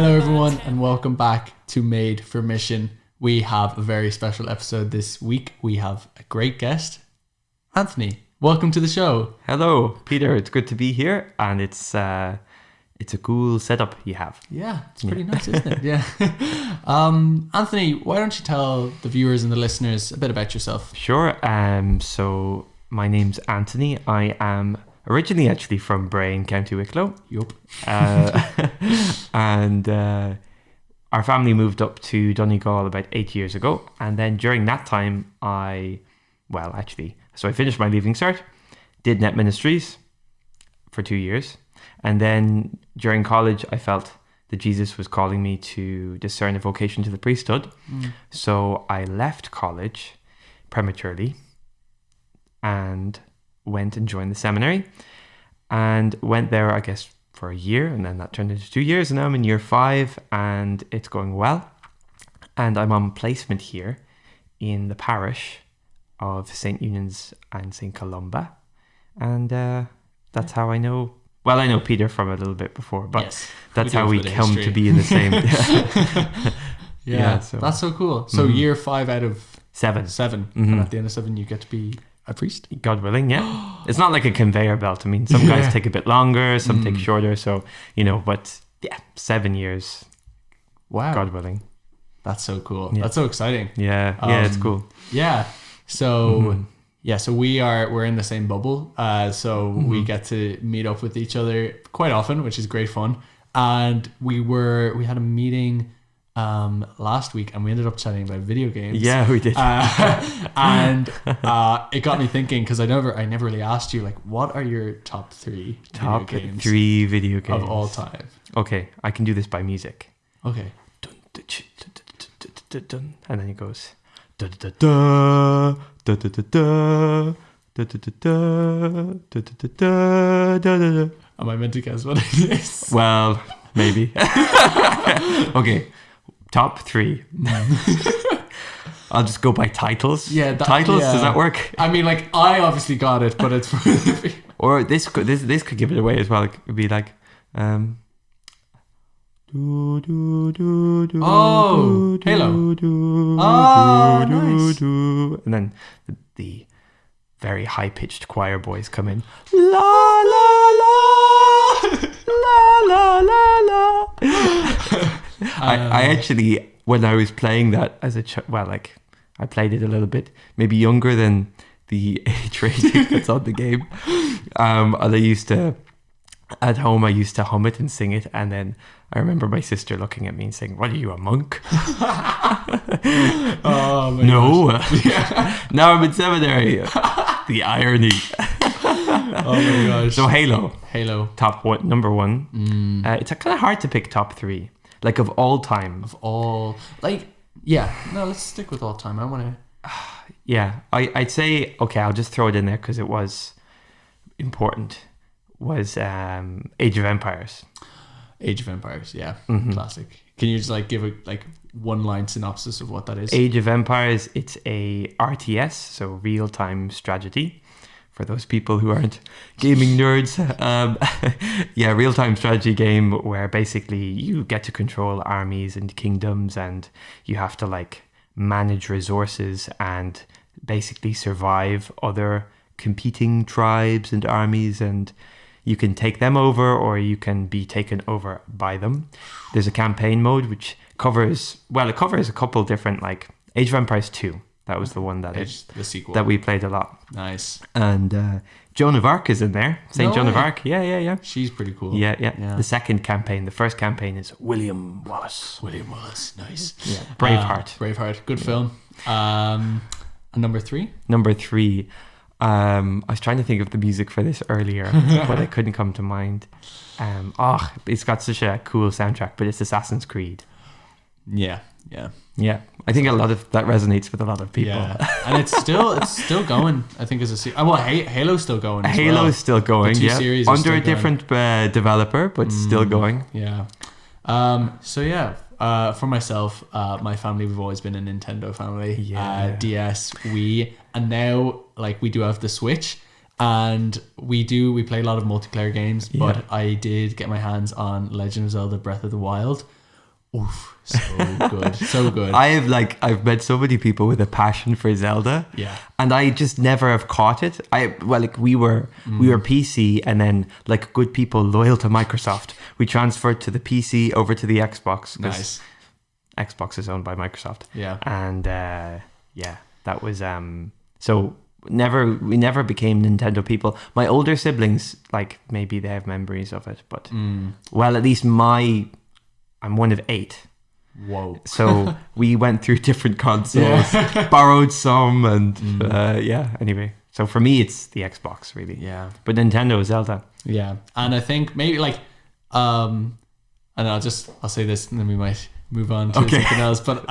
Hello everyone and welcome back to Made for Mission. We have a very special episode this week. We have a great guest, Anthony. Welcome to the show. Hello, Peter. It's good to be here, and it's a cool setup you have. Yeah, it's pretty nice, isn't it? Yeah. Anthony, why don't you tell the viewers and the listeners a bit about yourself? Sure. So my name's Anthony. I am originally actually from Brain, County Wicklow. Yup. And our family moved up to Donegal about 8 years ago, and then during that time, I finished my Leaving Cert, did Net Ministries for 2 years, and then during college, I felt that Jesus was calling me to discern a vocation to the priesthood. So I left college prematurely and went and joined the seminary and went there, I guess, for a year, and then that turned into 2 years, and now I'm in year 5 and it's going well. And I'm on placement here in the parish of St. Eunan's and St. Columba. And that's how I know... Well, I know Peter from a little bit before, but yes, that's how we come to be in the same... So. That's so cool. So year 5 out of 7. And at the end of 7 you get to be a priest? God willing, yeah. It's not like a conveyor belt. I mean, some guys take a bit longer, some take shorter, so, but yeah, 7 years. Wow. God willing. That's so cool. Yeah. That's so exciting. Yeah, it's cool. Yeah. So so we're in the same bubble. So we get to meet up with each other quite often, which is great fun. And we had a meeting last week, and we ended up chatting about video games. Yeah, we did. And it got me thinking, because I never really asked you, like, what are your top 3 video games of all time? Okay, I can do this by music. Okay. And then it goes da da da da da da da da da da. Am I meant to guess what it is? Well, maybe. Okay, top 3. I'll just go by titles. Yeah, titles. Yeah. Does that work? I mean, like, I obviously got it, but it's or this could give it away as well. It could be like Halo. Nice. And then the very high-pitched choir boys come in. La la la la la la la. I actually, when I was playing that as a I played it a little bit, maybe younger than the age rating that's on the game. At home, I used to hum it and sing it, and then I remember my sister looking at me and saying, "What are you, a monk?" Oh my no. Now I'm in seminary. The irony. Oh my gosh. So Halo, number 1. It's kind of hard to pick top 3, like of all time. Let's stick with all time. I want to. Yeah, I'd say, okay, I'll just throw it in there because it was important. Was Age of Empires. Age of Empires, yeah. Classic. Can you just give a one-line synopsis of what that is? Age of Empires, it's a RTS, so real-time strategy. For those people who aren't gaming nerds. Real-time strategy game where basically you get to control armies and kingdoms, and you have to manage resources and basically survive other competing tribes and armies, and you can take them over or you can be taken over by them. There's a campaign mode which covers a couple different, Age of Empires 2. That was the one the sequel that we played a lot. Nice. And Joan of Arc is in there. Saint Joan of Arc. Yeah. She's pretty cool. Yeah. The second campaign. The first campaign is William Wallace. Nice. Yeah. Braveheart. Good film. And number 3? Number 3. I was trying to think of the music for this earlier, but I couldn't come to mind. It's got such a cool soundtrack, but it's Assassin's Creed. Yeah. I think a lot of that resonates with a lot of people. Yeah. And it's still going, I think, as a series. Well, Halo's still going. Halo's still going, the 2 series are under still a different developer, but still going. Yeah. For myself, my family, we've always been a Nintendo family. Yeah. DS, Wii, and now we do have the Switch, and we play a lot of multiplayer games. But I did get my hands on Legend of Zelda: Breath of the Wild, Oof, so good, so good. I've met so many people with a passion for Zelda. Yeah. And I just never have caught it. We were PC, and then like good people loyal to Microsoft, we transferred to the PC over to the Xbox. Nice. Xbox is owned by Microsoft. Yeah. And that was so we never became Nintendo people. My older siblings, like maybe they have memories of it, but well, at least I'm one of 8. Whoa. So we went through different consoles, borrowed some, and anyway. So for me, it's the Xbox, really. Yeah. But Nintendo, Zelda. Yeah. And I think maybe like, and I'll say this and then we might move on to something else. But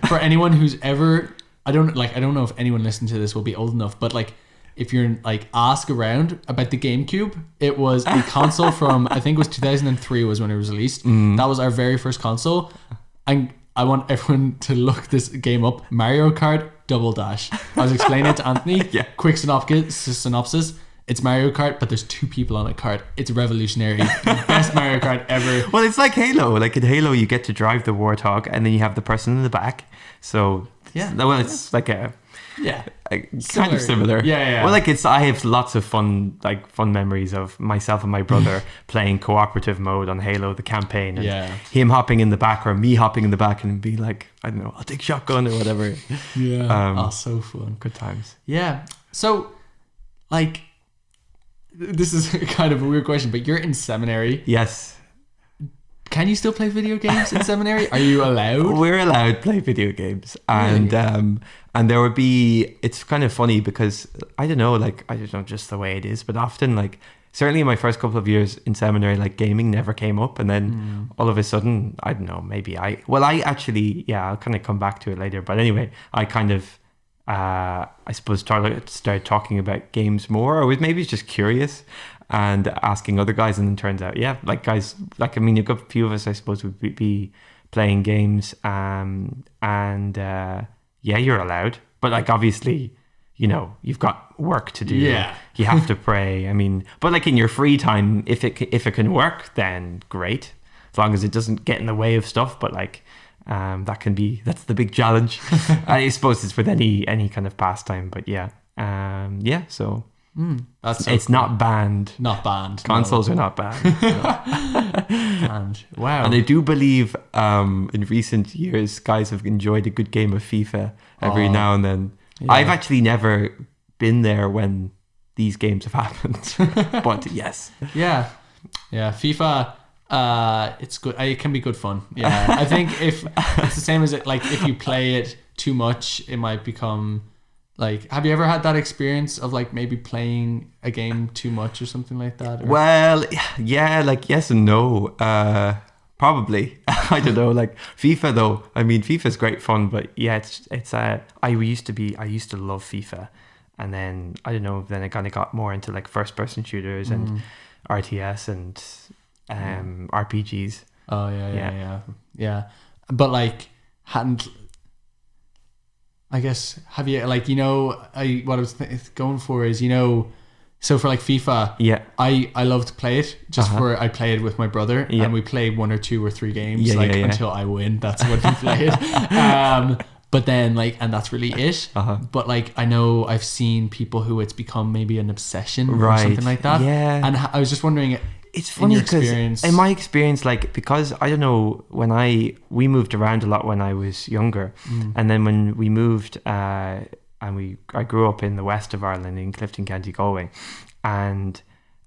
for anyone who's ever, I don't know if anyone listening to this will be old enough, but like, if you're like ask around about the GameCube, it was a console from, I think it was 2003 was when it was released. That was our very first console. And I want everyone to look this game up. Mario Kart Double Dash. I was explaining it to Anthony. Quick synopsis. It's Mario Kart, but there's 2 people on a kart. It's revolutionary. Best Mario Kart ever. Well, it's like Halo. Like in Halo, you get to drive the Warthog, and then you have the person in the back. So it's like a... Yeah, kind of similar. Yeah. Well, like I have lots of fun memories of myself and my brother playing cooperative mode on Halo, the campaign, and him hopping in the back or me hopping in the back and be like, I don't know, I'll take shotgun or whatever. Yeah, so fun, good times. Yeah, so like, this is kind of a weird question, but you're in seminary. Yes. Can you still play video games in seminary? Are you allowed? We're allowed to play video games, and and there would be. It's kind of funny because I don't know just the way it is, but often like certainly in my first couple of years in seminary, like gaming never came up, and then all of a sudden I don't know, maybe I actually I'll kind of come back to it later, but anyway, I kind of I suppose started talking about games more, or maybe it's just curious. And asking other guys, and then turns out, guys, like, I mean, you've got a few of us, I suppose, would be playing games, you're allowed, but like, obviously, you know, you've got work to do. Yeah. You have to pray. I mean, but like in your free time, if it can work, then great, as long as it doesn't get in the way of stuff. But like, that's the big challenge. I suppose it's with any kind of pastime, but so. It's cool. Not banned. Not banned. Consoles are not banned. And wow. And I do believe in recent years, guys have enjoyed a good game of FIFA every now and then. Yeah. I've actually never been there when these games have happened. But yes. Yeah. FIFA, it's good. It can be good fun. Yeah. I think if it's the same as it, like if you play it too much, it might become... Like, have you ever had that experience of like maybe playing a game too much or something like that? Or? Well, yeah, like yes and no. Probably. I don't know. Like FIFA though. I mean, FIFA's great fun, but yeah, it's I used to love FIFA, and then I don't know. Then I kind of got more into like first person shooters and RTS and RPGs. Oh yeah. But like hadn't. I guess, have you, like, you know, what I was going for is, you know, so for like FIFA, I love to play it just I play it with my brother and we play 1 or 2 or 3 games until I win. That's what we play it. But then like, and that's really it. But like, I know I've seen people who it's become maybe an obsession or something like that. Yeah. And I was just wondering, it's funny because in my experience, like, because I don't know, we moved around a lot when I was younger, and then when we moved, I grew up in the west of Ireland in Clifton, County Galway, and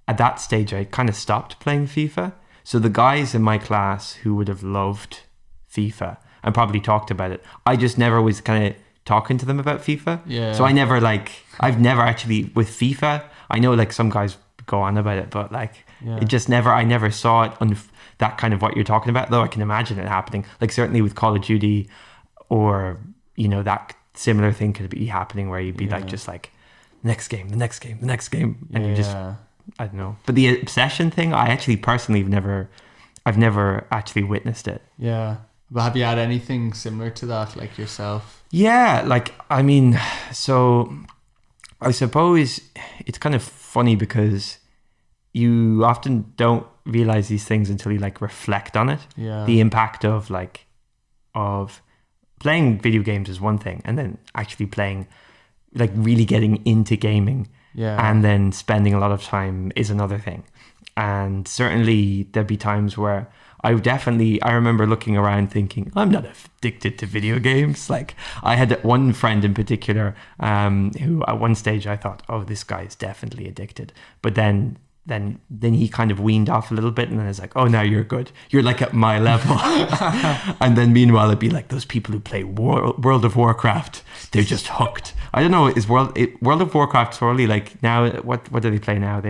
at that stage I kind of stopped playing FIFA. So the guys in my class who would have loved FIFA and probably talked about it, I just never was kind of talking to them about FIFA. Yeah. So I've never actually with FIFA. I know like some guys go on about it, but like. Yeah. I never saw it on that kind of what you're talking about, though I can imagine it happening. Like certainly with Call of Duty, or, you know, that similar thing could be happening where you'd be like, just like, the next game. And you just, I don't know. But the obsession thing, I actually personally I've never actually witnessed it. Yeah. But have you had anything similar to that, like yourself? Yeah. Like, I mean, so I suppose it's kind of funny because you often don't realize these things until you like reflect on it. Yeah. The impact of playing video games is one thing, and then actually playing, like really getting into gaming, and then spending a lot of time is another thing. And certainly there'd be times where I remember looking around thinking, I'm not addicted to video games. Like I had one friend in particular who at one stage I thought, oh, this guy is definitely addicted. But then he kind of weaned off a little bit, and then it's like, oh, now you're good. You're like at my level. And then meanwhile, it'd be like those people who play World of Warcraft. They're just hooked. I don't know. Is World of Warcraft probably like now? What do they play now?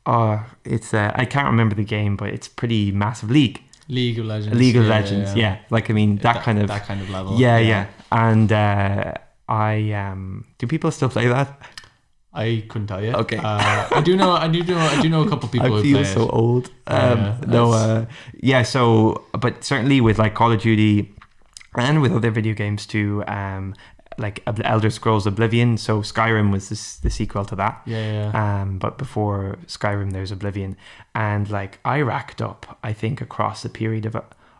I can't remember the game, but it's pretty massive. League of Legends. Yeah. Like, I mean, that kind of level. Yeah. And do people still play that? I couldn't tell you. Okay. I do know a couple of people who play it. I feel so old. So, but certainly with like Call of Duty and with other video games too, like Elder Scrolls Oblivion. So Skyrim was the sequel to that. But before Skyrim, there's Oblivion. And like I racked up, I think across a period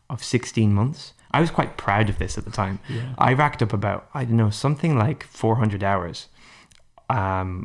of 16 months. I was quite proud of this at the time. Yeah. I racked up about, I don't know, something like 400 hours. Wow.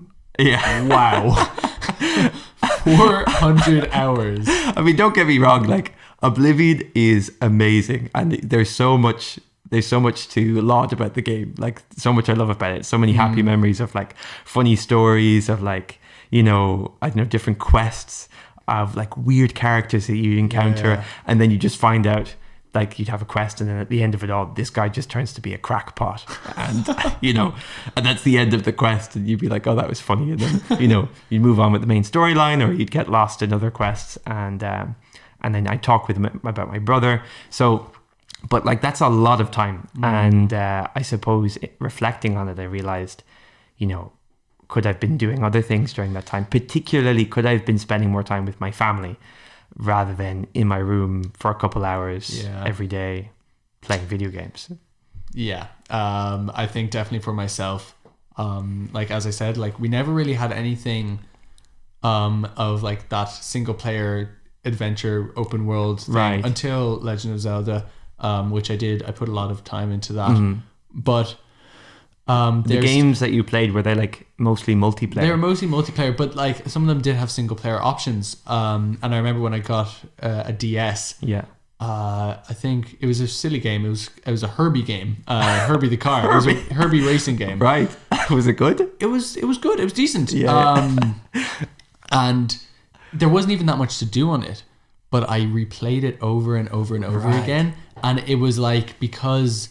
400 hours. I mean, don't get me wrong, like Oblivion is amazing, and there's so much to laud about the game, like so much I love about it, so many happy memories of like funny stories of like, you know, I don't know, different quests of like weird characters that you encounter, and then you just find out like you'd have a quest, and then at the end of it all, this guy just turns to be a crackpot, and you know, and that's the end of the quest, and you'd be like, oh, that was funny, and then you know, you'd move on with the main storyline, or you'd get lost in other quests, and then I'd talk with him about my brother. So, but like that's a lot of time, and I suppose reflecting on it, I realized, you know, could I have been doing other things during that time? Particularly, could I have been spending more time with my family, rather than in my room for a couple hours every day playing video games? I think definitely for myself, like as I said, like we never really had anything of like that single player adventure open world thing until Legend of Zelda, which I put a lot of time into that. But the games that you played, were they like mostly multiplayer? They were mostly multiplayer, but like some of them did have single player options. And I remember when I got a DS. I think it was a silly game. It was a Herbie game. Herbie the car. It was a Herbie racing game. Right. Was it good? It was good. It was decent. And there wasn't even that much to do on it, but I replayed it over and over and over again. And it was like, because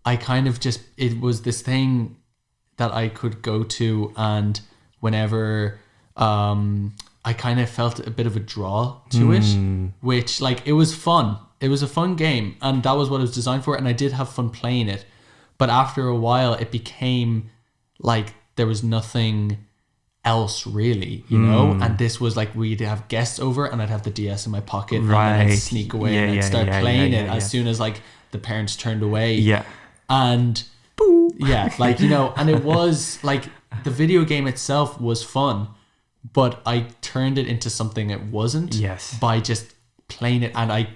I kind of just, it was this thing that I could go to, and whenever I kind of felt a bit of a draw to it, which like, it was fun. It was a fun game, and that was what it was designed for, and I did have fun playing it. But after a while, it became like there was nothing else really, you know? And this was like, we'd have guests over, and I'd have the DS in my pocket, and then I'd sneak away and I'd start playing it as soon as like the parents turned away. And like, you know, and it was like the video game itself was fun, but I turned it into something it wasn't by just playing it, and I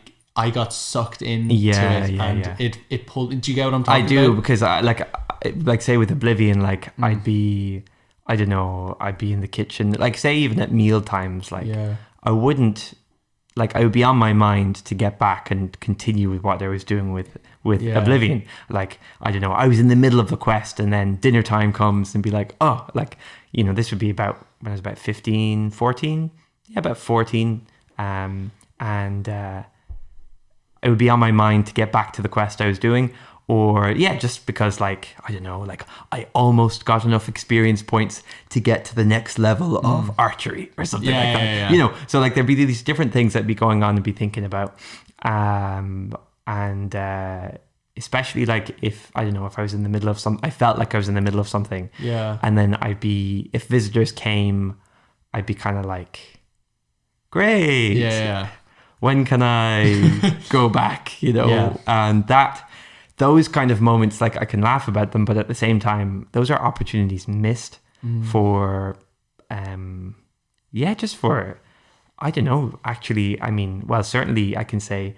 got sucked into it. It pulled. Do you get what I'm talking about? I do, because I like say with Oblivion, like I'd be in the kitchen, like say even at meal times, like I wouldn't, like I would be on my mind to get back and continue with what I was doing with Oblivion. Like, I don't know, I was in the middle of the quest, and then dinner time comes, and be like, oh, like, you know, this would be about when I was about 14. And it would be on my mind to get back to the quest I was doing, or just because, like, I don't know, like I almost got enough experience points to get to the next level of archery or something like that. You know, so like there'd be these different things that'd be going on and be thinking about. And especially like if I was in the middle of I felt like I was in the middle of something. And then if visitors came, I'd be kind of like, great. When can I go back? You know, and those kind of moments, like I can laugh about them, but at the same time, those are opportunities missed for Yeah, just for, I don't know, actually, I mean, well, certainly I can say,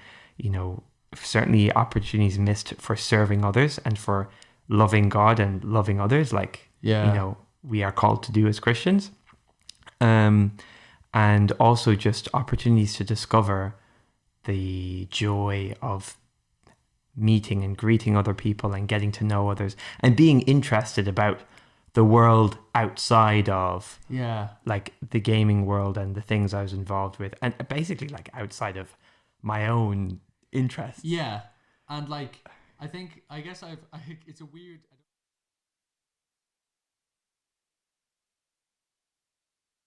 certainly opportunities missed for serving others and for loving God and loving others, like, Yeah. we are called to do as Christians. And also just opportunities to discover the joy of meeting and greeting other people and getting to know others and being interested about the world outside of Yeah. like the gaming world and the things I was involved with, and basically like outside of my own interests. Yeah. And like, I guess it's a weird.